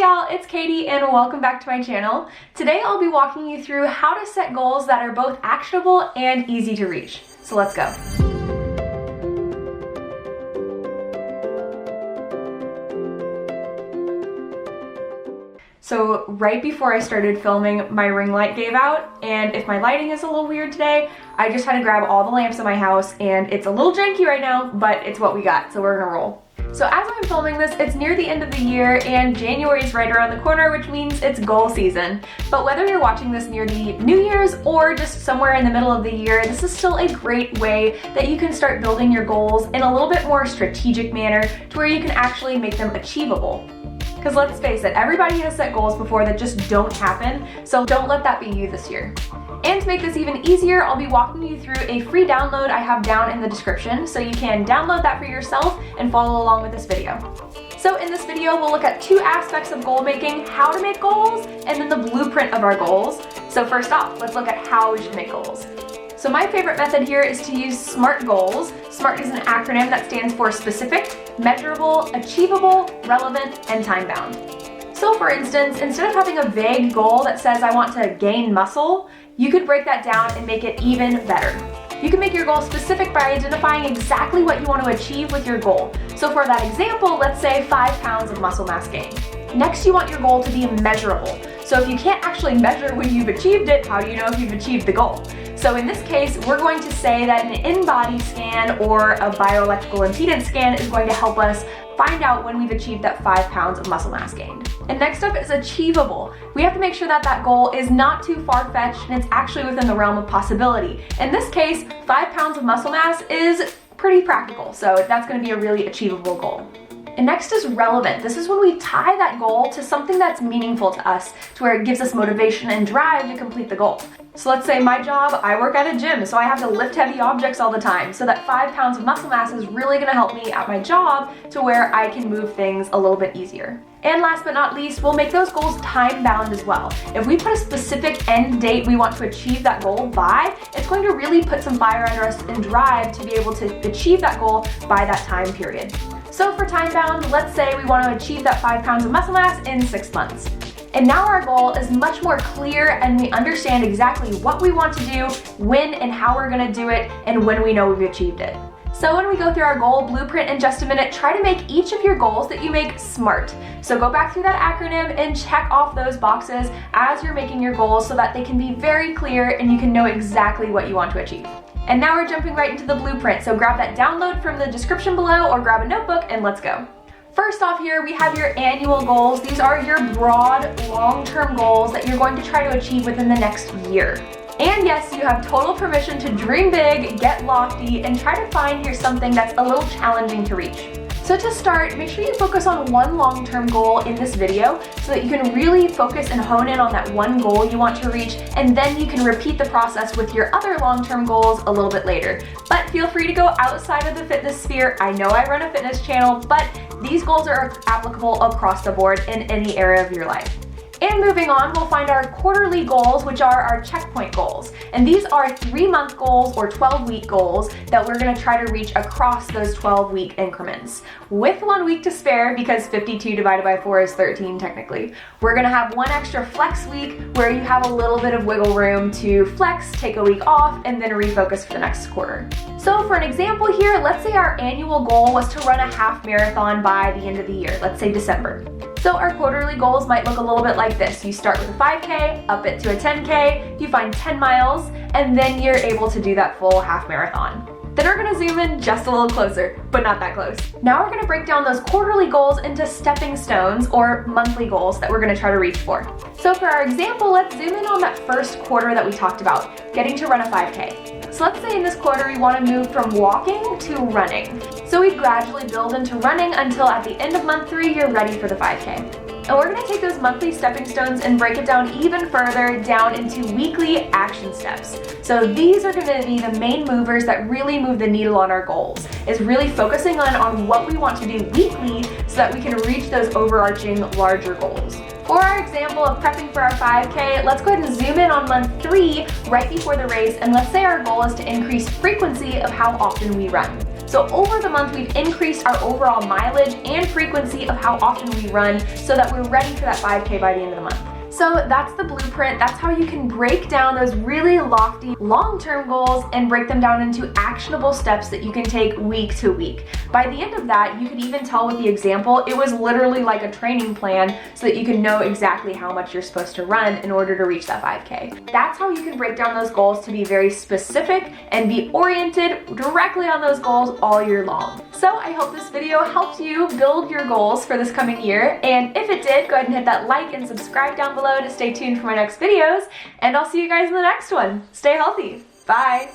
y'all, it's Katie and welcome back to my channel. Today I'll be walking you through how to set goals that are both actionable and easy to reach. So let's go. So right before I started filming, my ring light gave out, and if my lighting is a little weird today, I just had to grab all the lamps in my house, and it's a little janky right now, but it's what we got, so we're gonna roll. So as I'm filming this, it's near the end of the year and January is right around the corner, which means it's goal season. But whether you're watching this near the New Year's or just somewhere in the middle of the year, this is still a great way that you can start building your goals in a little bit more strategic manner to where you can actually make them achievable. Because let's face it, everybody has set goals before that just don't happen, so don't let that be you this year. And to make this even easier, I'll be walking you through a free download I have down in the description, so you can download that for yourself and follow along with this video. So in this video, we'll look at two aspects of goal making: how to make goals, and then the blueprint of our goals. So first off, let's look at how we should make goals. So my favorite method here is to use SMART goals. SMART is an acronym that stands for specific, measurable, achievable, relevant, and time-bound. So for instance, instead of having a vague goal that says I want to gain muscle, you could break that down and make it even better. You can make your goal specific by identifying exactly what you want to achieve with your goal. So for that example, let's say 5 pounds of muscle mass gain. Next, you want your goal to be measurable. So if you can't actually measure when you've achieved it, how do you know if you've achieved the goal? So in this case, we're going to say that an in-body scan or a bioelectrical impedance scan is going to help us find out when we've achieved that 5 pounds of muscle mass gained. And next up is achievable. We have to make sure that that goal is not too far-fetched and it's actually within the realm of possibility. In this case, 5 pounds of muscle mass is pretty practical, so that's going to be a really achievable goal. And next is relevant. This is when we tie that goal to something that's meaningful to us, to where it gives us motivation and drive to complete the goal. So let's say my job, I work at a gym, so I have to lift heavy objects all the time. So that 5 pounds of muscle mass is really gonna help me at my job to where I can move things a little bit easier. And last but not least, we'll make those goals time-bound as well. If we put a specific end date we want to achieve that goal by, it's going to really put some fire under us and drive to be able to achieve that goal by that time period. So for time-bound, let's say we want to achieve that 5 pounds of muscle mass in 6 months. And now our goal is much more clear and we understand exactly what we want to do, when and how we're going to do it, and when we know we've achieved it. So when we go through our goal blueprint in just a minute, try to make each of your goals that you make SMART. So go back through that acronym and check off those boxes as you're making your goals so that they can be very clear and you can know exactly what you want to achieve. And now we're jumping right into the blueprint, so grab that download from the description below or grab a notebook and let's go. First off here, we have your annual goals. These are your broad, long-term goals that you're going to try to achieve within the next year. And yes, you have total permission to dream big, get lofty, and try to find here something that's a little challenging to reach. So to start, make sure you focus on one long-term goal in this video so that you can really focus and hone in on that one goal you want to reach, and then you can repeat the process with your other long-term goals a little bit later. But feel free to go outside of the fitness sphere. I know I run a fitness channel, but these goals are applicable across the board in any area of your life. And moving on, we'll find our quarterly goals, which are our checkpoint goals. And these are 3-month goals or 12-week goals that we're gonna try to reach across those 12-week increments. With 1 week to spare, because 52 divided by 4 is 13 technically, we're gonna have one extra flex week where you have a little bit of wiggle room to flex, take a week off, and then refocus for the next quarter. So for an example here, let's say our annual goal was to run a half marathon by the end of the year, let's say December. So our quarterly goals might look a little bit like this. You start with a 5K, up it to a 10K, you find 10 miles, and then you're able to do that full half marathon. Then we're gonna zoom in just a little closer, but not that close. Now we're gonna break down those quarterly goals into stepping stones or monthly goals that we're gonna try to reach for. So for our example, let's zoom in on that first quarter that we talked about, getting to run a 5K. So let's say in this quarter we want to move from walking to running. So we gradually build into running until at the end of month 3 you're ready for the 5K. And we're going to take those monthly stepping stones and break it down even further down into weekly action steps. So these are going to be the main movers that really move the needle on our goals, is really focusing on what we want to do weekly so that we can reach those overarching larger goals. For our example of prepping for our 5K, let's go ahead and zoom in on month 3 right before the race, and let's say our goal is to increase frequency of how often we run. So over the month, we've increased our overall mileage and frequency of how often we run so that we're ready for that 5K by the end of the month. So that's the blueprint. That's how you can break down those really lofty long-term goals and break them down into actionable steps that you can take week to week. By the end of that, you could even tell with the example, it was literally like a training plan so that you can know exactly how much you're supposed to run in order to reach that 5K. That's how you can break down those goals to be very specific and be oriented directly on those goals all year long. So I hope this video helped you build your goals for this coming year. And if it did, go ahead and hit that like and subscribe down below to stay tuned for my next videos, and I'll see you guys in the next one. Stay healthy. Bye.